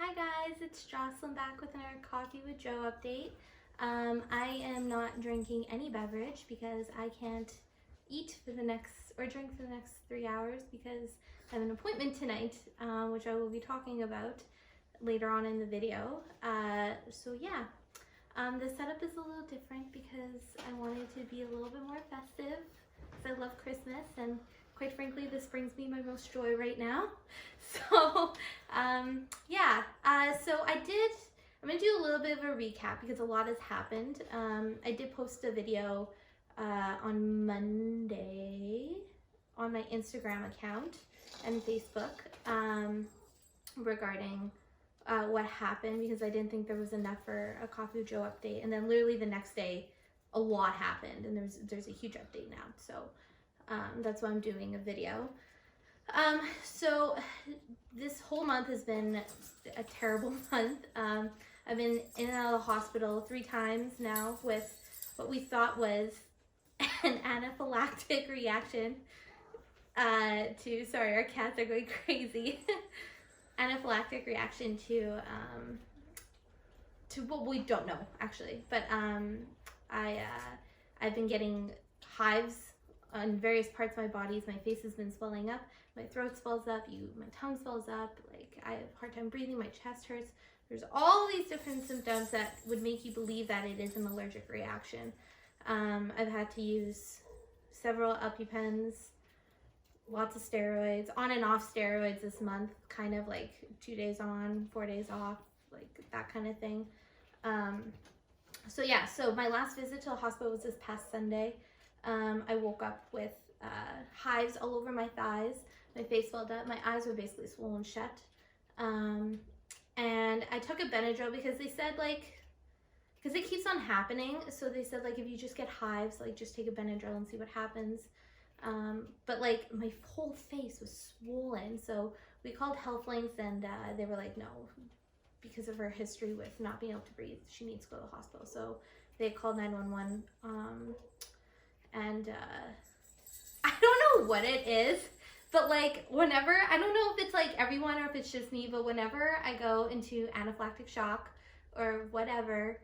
Hi guys, it's Jocelyn back with another Coffee with Joe update. I am not drinking any beverage because I can't eat for the next, or drink for the next 3 hours because I have an appointment tonight, which I will be talking about later on in the video. The setup is a little different because I wanted to be a little bit more festive because I love Christmas, and quite frankly, this brings me my most joy right now. I'm gonna do a little bit of a recap because a lot has happened. I did post a video on Monday on my Instagram account and Facebook regarding what happened, because I didn't think there was enough for a Coffee with Joe update. And then literally the next day, a lot happened, and there's a huge update now. So that's why I'm doing a video. So this whole month has been a terrible month. I've been in and out of the hospital 3 times now with what we thought was an anaphylactic reaction sorry, our cats are going crazy. Anaphylactic reaction to what we don't know actually, but I've been getting hives on various parts of my body. My face has been swelling up, my throat swells up, my tongue swells up, like I have a hard time breathing, my chest hurts. There's all these different symptoms that would make you believe that it is an allergic reaction. I've had to use several EpiPens, lots of steroids, on and off steroids this month, kind of like 2 days on, 4 days off, like that kind of thing. So my last visit to the hospital was this past Sunday. I woke up with hives all over my thighs, my face swelled up, my eyes were basically swollen shut. And I took a Benadryl because they said, because it keeps on happening, so they said, if you just get hives, just take a Benadryl and see what happens. But my whole face was swollen, so we called HealthLinks, and they were like, no, because of her history with not being able to breathe, she needs to go to the hospital. So they called 911, and I don't know what it is, but whenever, I don't know if it's everyone or if it's just me, but whenever I go into anaphylactic shock or whatever,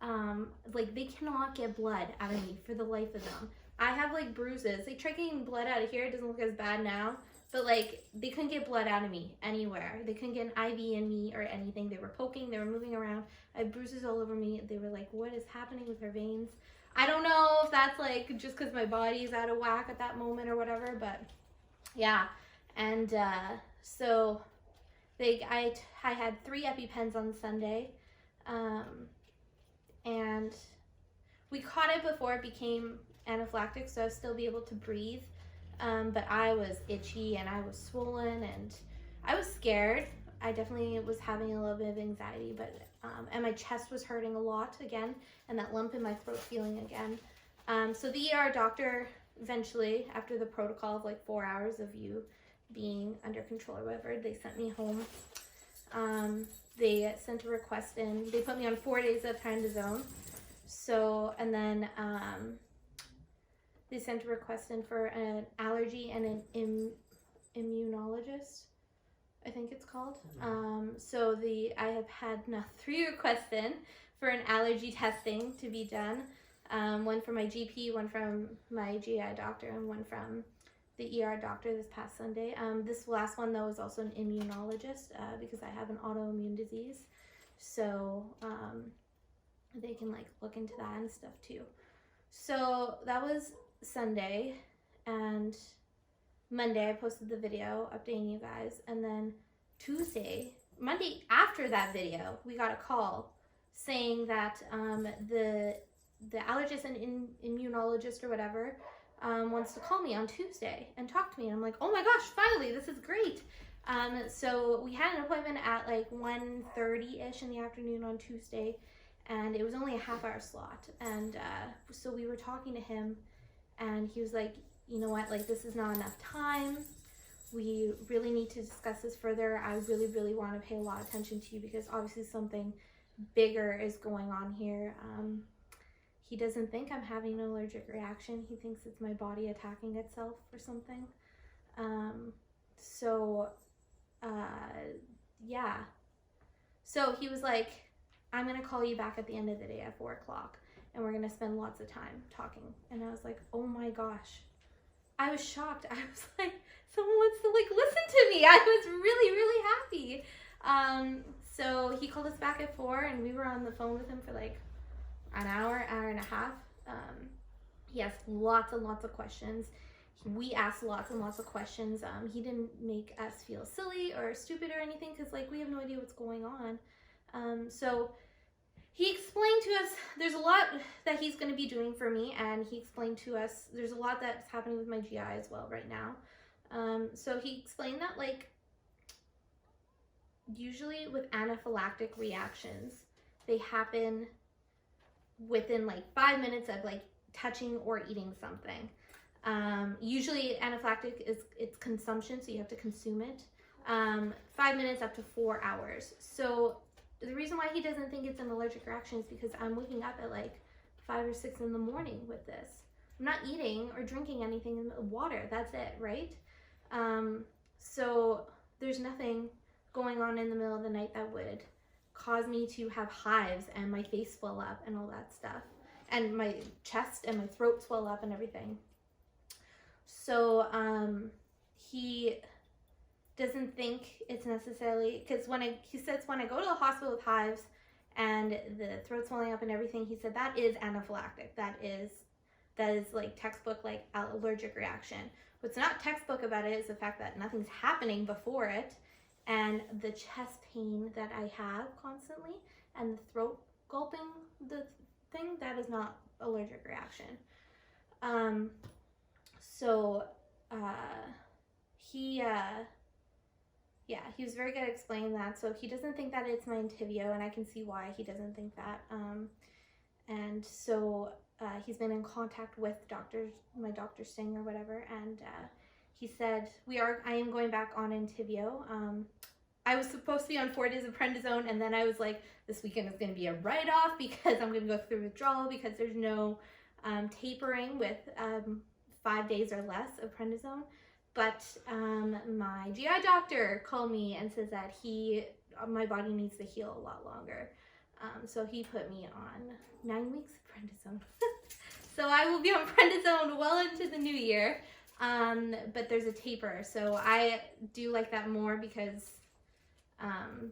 they cannot get blood out of me for the life of them. I have bruises. They try getting blood out of here. It doesn't look as bad now, but they couldn't get blood out of me anywhere. They couldn't get an IV in me or anything. They were poking, they were moving around. I have bruises all over me. They were like, what is happening with her veins? I don't know if that's just because my body's out of whack at that moment or whatever, but yeah. And so I had 3 EpiPens on Sunday, and we caught it before it became anaphylactic, so I'd still be able to breathe, but I was itchy and I was swollen and I was scared. I definitely was having a little bit of anxiety, but and my chest was hurting a lot again, and that lump in my throat feeling again. So the ER doctor eventually, after the protocol of 4 hours of you being under control or whatever, they sent me home. They sent a request in. They put me on 4 days of prednisone. So, and then they sent a request in for an allergy and an immunologist, I think it's called. I have had now 3 requests in for an allergy testing to be done. One from my GP, one from my GI doctor, and one from the ER doctor this past Sunday. This last one though is also an immunologist because I have an autoimmune disease. So they can look into that and stuff too. So that was Sunday, and Monday I posted the video updating you guys, and then Monday after that video, we got a call saying that the allergist and immunologist or whatever wants to call me on Tuesday and talk to me. And I'm like, oh my gosh, finally, this is great. So we had an appointment at 1:30ish in the afternoon on Tuesday, and it was only a half-hour slot. And so we were talking to him, and he was like, you know what, this is not enough time. We really need to discuss this further. I really, really want to pay a lot of attention to you because obviously something bigger is going on here. He doesn't think I'm having an allergic reaction. He thinks it's my body attacking itself or something. Yeah. So he was like, I'm going to call you back at the end of the day at 4 o'clock and we're going to spend lots of time talking. And I was like, oh my gosh. I was shocked. I was like, someone wants to like listen to me. I was really, really happy. So he called us back at 4 and we were on the phone with him for like an hour and a half. He asked lots and lots of questions. We asked lots and lots of questions. He didn't make us feel silly or stupid or anything because like we have no idea what's going on. So he explained to us there's a lot that he's going to be doing for me, and he explained to us there's a lot that's happening with my GI as well right now. So he explained that like usually with anaphylactic reactions, they happen within like 5 minutes of like touching or eating something. Usually anaphylactic is its consumption, so you have to consume it. 5 minutes up to 4 hours. So the reason why he doesn't think it's an allergic reaction is because I'm waking up at like 5 or 6 in the morning with this. I'm not eating or drinking anything in the water. That's it, right? So there's nothing going on in the middle of the night that would cause me to have hives and my face swell up and all that stuff. And my chest and my throat swell up and everything. So he doesn't think it's necessarily, because he says when I go to the hospital with hives and the throat swelling up and everything, he said that is anaphylactic. That is like textbook like allergic reaction. What's not textbook about it is the fact that nothing's happening before it, and the chest pain that I have constantly and the throat gulping the thing, that is not allergic reaction. He was very good at explaining that. So he doesn't think that it's my Entyvio, and I can see why he doesn't think that. And so he's been in contact with my Dr. Singh or whatever, and he said I am going back on Entyvio. I was supposed to be on 4 days of prednisone, and then I was like, this weekend is going to be a write-off because I'm going to go through withdrawal because there's no tapering with 5 days or less of prednisone. But my GI doctor called me and says that my body needs to heal a lot longer. So he put me on 9 weeks of prednisone. So I will be on prednisone well into the new year. But there's a taper. So I do like that more because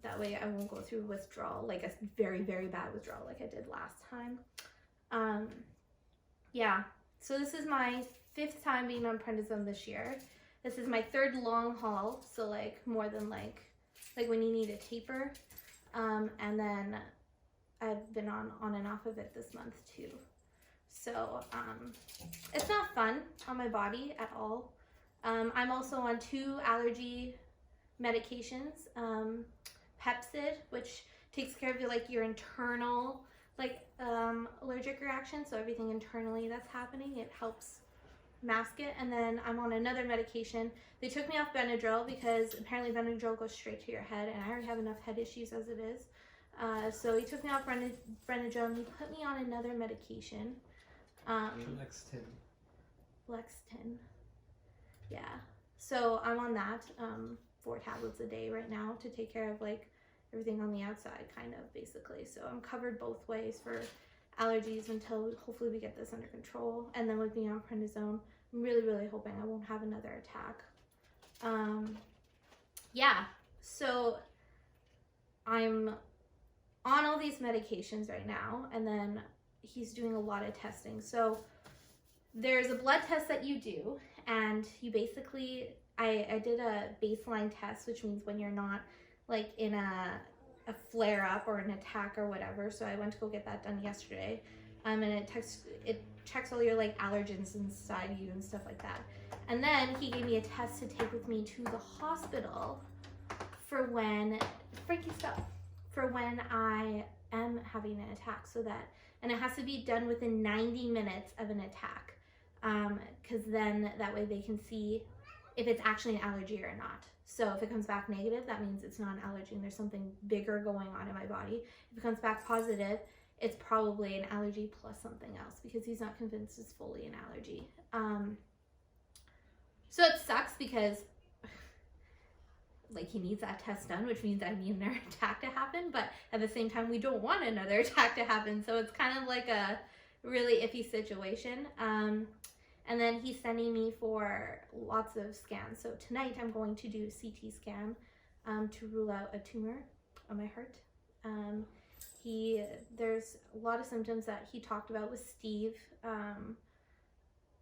that way I won't go through withdrawal, like a very, very bad withdrawal like I did last time. Yeah. So this is my 5th time being on prednisone this year. This is my 3rd long haul, so like more than like when you need a taper. And then I've been on and off of it this month too. So it's not fun on my body at all. I'm also on 2 allergy medications. Pepsid, which takes care of your internal allergic reaction, so everything internally that's happening, it helps mask it. And then I'm on another medication. They took me off Benadryl because apparently Benadryl goes straight to your head, and I already have enough head issues as it is. So he took me off Benadryl and he put me on another medication. Lextin. Yeah. So I'm on that 4 tablets a day right now to take care of everything on the outside, kind of, basically. So I'm covered both ways for allergies until hopefully we get this under control. And then with being on prednisone, I'm really, really hoping I won't have another attack. Yeah, so I'm on all these medications right now, and then he's doing a lot of testing. So there's a blood test that you do, and you basically, I did a baseline test, which means when you're not in a flare-up or an attack or whatever. So I went to go get that done yesterday, and it checks all your allergens inside you and stuff like that. And then he gave me a test to take with me to the hospital for when I am having an attack, and it has to be done within 90 minutes of an attack, because then that way they can see if it's actually an allergy or not. So if it comes back negative, that means it's not an allergy and there's something bigger going on in my body. If it comes back positive, it's probably an allergy plus something else, because he's not convinced it's fully an allergy. So it sucks because like he needs that test done, which means I need another attack to happen, but at the same time we don't want another attack to happen, so it's kind of like a really iffy situation. And then he's sending me for lots of scans. So tonight I'm going to do a CT scan to rule out a tumor on my heart. There's a lot of symptoms that he talked about with Steve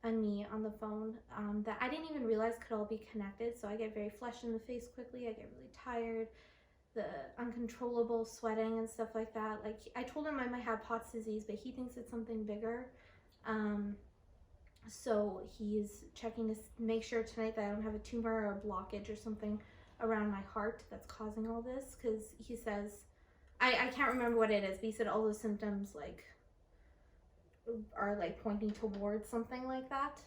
and me on the phone that I didn't even realize could all be connected. So I get very flushed in the face quickly. I get really tired. The uncontrollable sweating and stuff like that. Like I told him I might have Pott's disease, but he thinks it's something bigger. So he's checking to make sure tonight that I don't have a tumor or a blockage or something around my heart that's causing all this, because he says, I can't remember what it is, but he said all those symptoms like are like pointing towards something like that.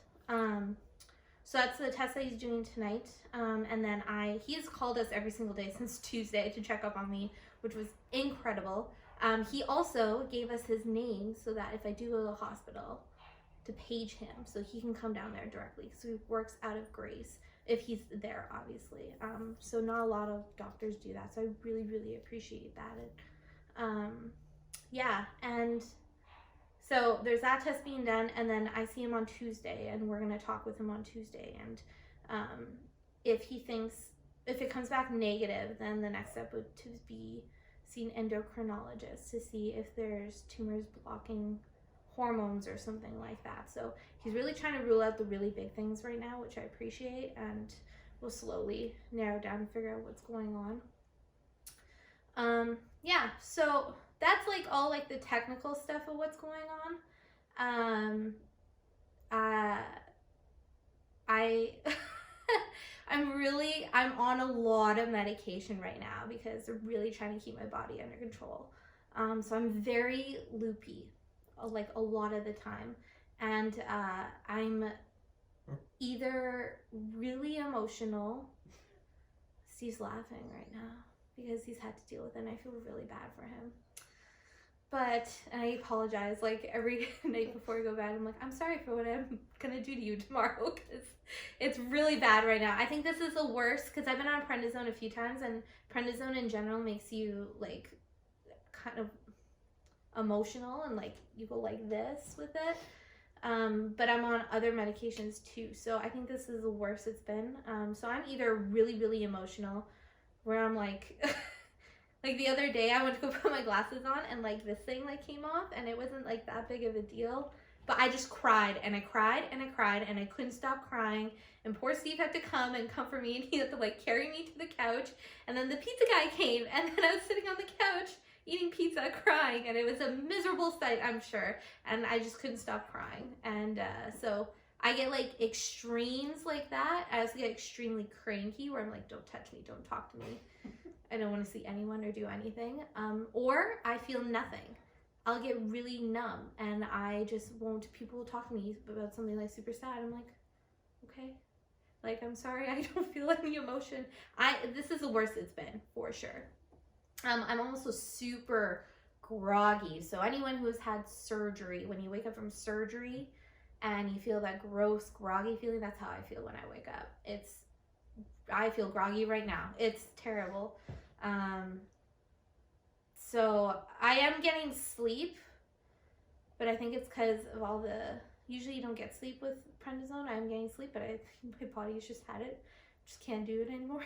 So that's the test that he's doing tonight. And then he's called us every single day since Tuesday to check up on me, which was incredible. He also gave us his name so that if I do go to the hospital, to page him so he can come down there directly. So he works out of grace if he's there, obviously. So not a lot of doctors do that. So I really, really appreciate that. Yeah, and so there's that test being done, and then I see him on Tuesday, and we're gonna talk with him on Tuesday. And if it comes back negative, then the next step would to be see an endocrinologist to see if there's tumors blocking hormones or something like that. So he's really trying to rule out the really big things right now, which I appreciate, and we'll slowly narrow down and figure out what's going on. Yeah, so that's like all like the technical stuff of what's going on. I'm on a lot of medication right now because they're really trying to keep my body under control. So I'm very loopy, like a lot of the time, and I'm either really emotional. Steve's laughing right now because he's had to deal with it, and I feel really bad for him. But, and I apologize, like every night before I go to bed, I'm like, I'm sorry for what I'm gonna do to you tomorrow, because it's really bad right now. I think this is the worst, because I've been on prednisone a few times, and prednisone in general makes you like kind of emotional, and like you go like this with it. But I'm on other medications too, so I think this is the worst it's been. So I'm either really, really emotional, where I'm like, like the other day I went to go put my glasses on, and like this thing like came off, and it wasn't like that big of a deal, but I just cried and I cried and I cried and I couldn't stop crying, and poor Steve had to come and comfort me, and he had to like carry me to the couch, and then the pizza guy came, and then I was sitting on the couch eating pizza crying, and it was a miserable sight, I'm sure, and I just couldn't stop crying. And so I get like extremes like that. I also get extremely cranky where I'm like, don't touch me, don't talk to me, I don't want to see anyone or do anything. Or I feel nothing. I'll get really numb, and I just won't, people will talk to me about something like super sad. I'm like, okay, like, I'm sorry, I don't feel any emotion. This is the worst it's been, for sure. I'm also super groggy. So anyone who has had surgery, when you wake up from surgery and you feel that gross groggy feeling, that's how I feel when I wake up. I feel groggy right now. It's terrible. So I am getting sleep, but I think it's because of all usually you don't get sleep with prednisone. I'm getting sleep, but I think my body's just had it. Just can't do it anymore.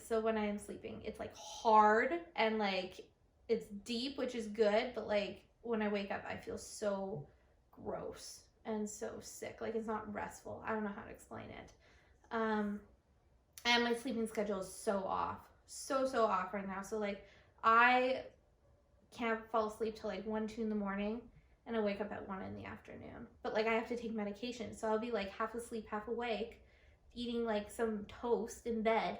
So when I am sleeping, it's like hard and like it's deep, which is good, but like when I wake up, I feel so gross and so sick. Like it's not restful. I don't know how to explain it. And my sleeping schedule is so off. So off right now. So like I can't fall asleep till like 1, 2 in the morning, and I wake up at 1 in the afternoon. But like I have to take medication, so I'll be like half asleep, half awake, eating like some toast in bed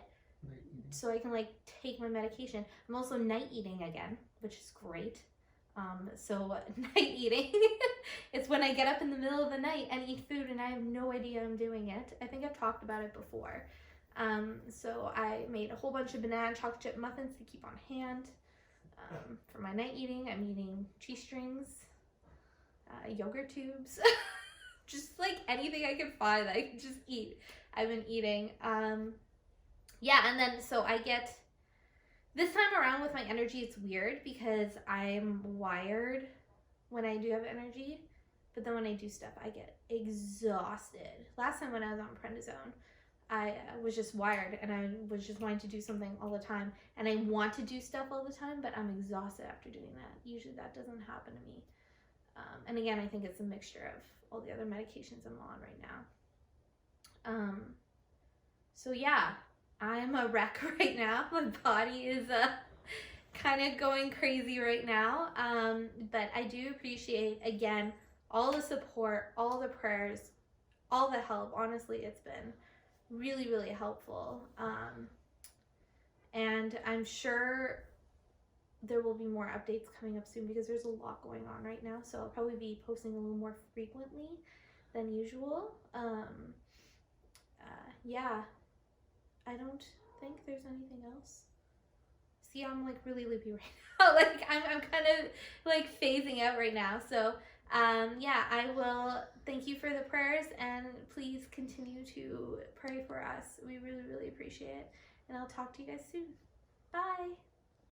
so I can like take my medication. I'm also night eating again, which is great. So night eating, it's when I get up in the middle of the night and eat food and I have no idea I'm doing it. I think I've talked about it before. So I made a whole bunch of banana chocolate chip muffins to keep on hand. For my night eating, I'm eating cheese strings, yogurt tubes, just like anything I can find that I can just eat. I've been eating. yeah, and then so I get this time around with my energy, it's weird because I'm wired when I do have energy, but then when I do stuff, I get exhausted. Last time when I was on prednisone, I was just wired and I was just wanting to do something all the time, and I want to do stuff all the time, but I'm exhausted after doing that. Usually that doesn't happen to me. And again, I think it's a mixture of all the other medications I'm on right now. So yeah, I'm a wreck right now. My body is kind of going crazy right now. But I do appreciate, again, all the support, all the prayers, all the help. Honestly, it's been really, really helpful. And I'm sure there will be more updates coming up soon because there's a lot going on right now. So I'll probably be posting a little more frequently than usual. Yeah, I don't think there's anything else. See, I'm like really loopy right now. Like I'm kind of like phasing out right now. So yeah, I will thank you for the prayers, and please continue to pray for us. We really, really appreciate it. And I'll talk to you guys soon. Bye.